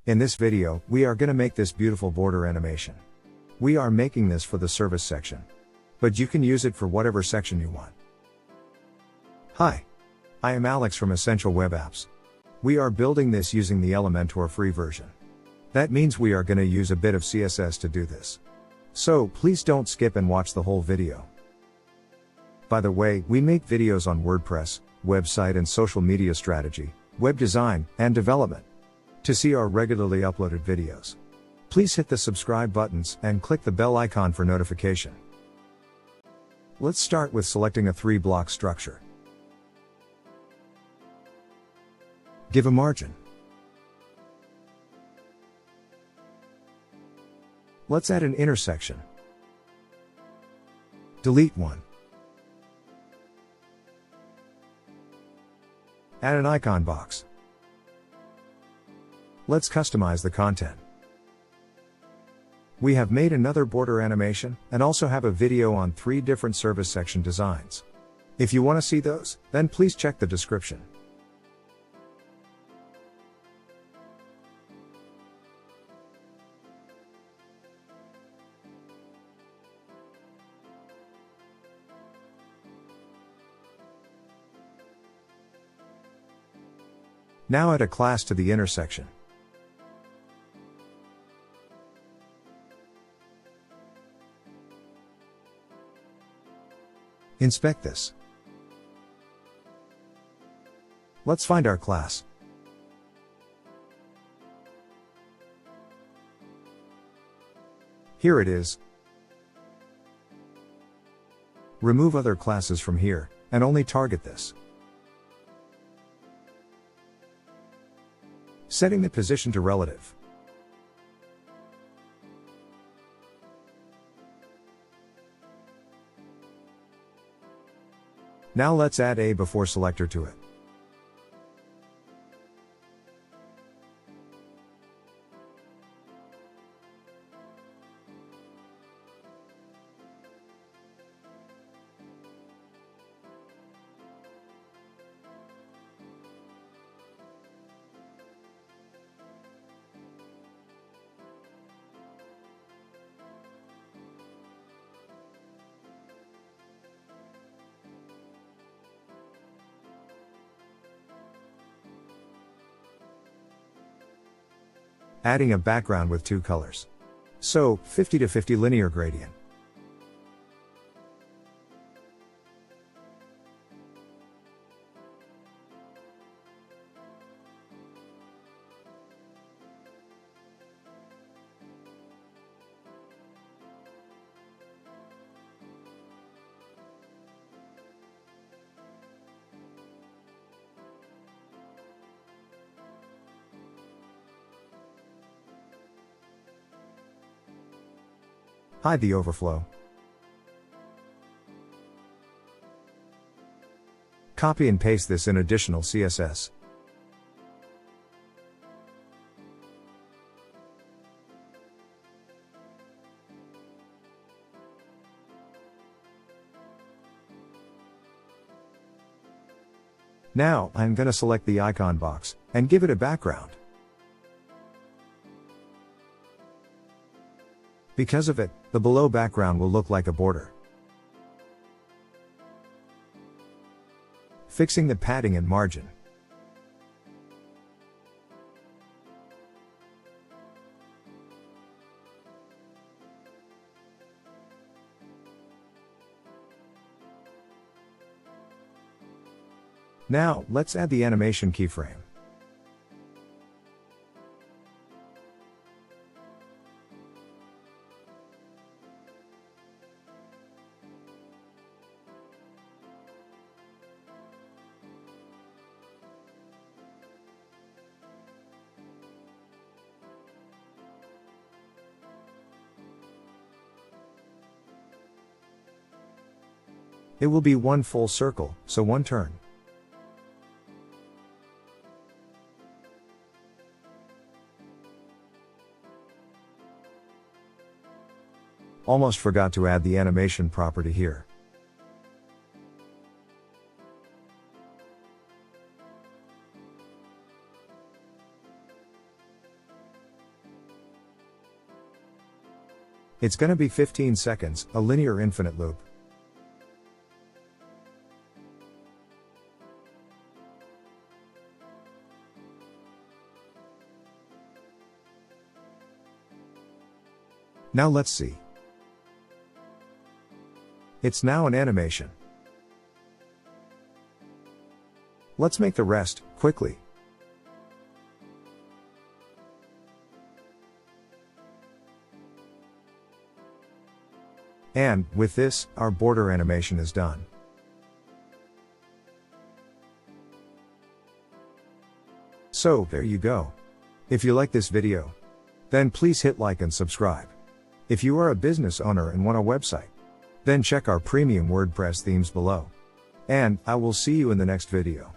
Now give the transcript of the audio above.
In this video, we are going to make this beautiful border animation. We are making this for the service section, but you can use it for whatever section you want. Hi, I am Alex from Essential Web Apps. We are building this using the Elementor free version. That means we are going to use a bit of CSS to do this. So please don't skip and watch the whole video. By the way, we make videos on WordPress, website and social media strategy, web design, and development. To see our regularly uploaded videos, please hit the subscribe buttons and click the bell icon for notification. Let's start with selecting a 3-block structure. Give a margin. Let's add an intersection. Delete one. Add an icon box. Let's customize the content. We have made another border animation, and also have a video on 3 different service section designs. If you want to see those, then please check the description. Now add a class to the intersection. Inspect this. Let's find our class. Here it is. Remove other classes from here, and only target this. Setting the position to relative. Now let's add a before selector to it. Adding a background with 2 colors. So, 50-50 linear gradient. Hide the overflow. Copy and paste this in additional CSS. Now, I'm going to select the icon box, and give it a background. Because of it, the below background will look like a border. Fixing the padding and margin. Now, let's add the animation keyframe. It will be one full circle, so one turn. Almost forgot to add the animation property here. It's gonna be 15 seconds, a linear infinite loop. Now let's see. It's now an animation. Let's make the rest, quickly. And, with this, our border animation is done. So, there you go. If you like this video, then please hit like and subscribe. If you are a business owner and want a website, then check our premium WordPress themes below. And, I will see you in the next video.